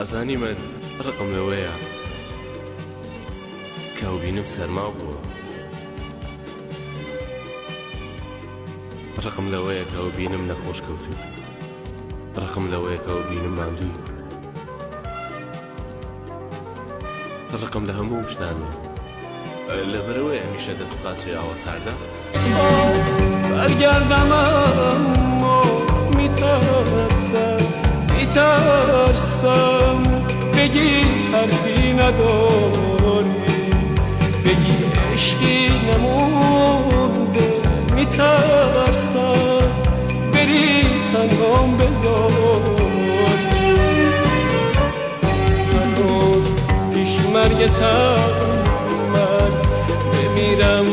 ئەزانی من ڕقم لەوەیە کەوبینم سەرما بووە، ڕقم لەوەیە کەوبینم نەخۆش کەوتووی، ڕقم لەوەیە کەوبینم ماندووی، ڕقم لە هەموو شتانە لەبەرەوەی هەمیشە دەست بقاچێ ئاوە ساردا. برگردم اما میترسم بگی حرفی نداری، بگی عشقی نمونده، میترسم بری تنهام بذاری، هنوز پیش مرگتم من بمیرم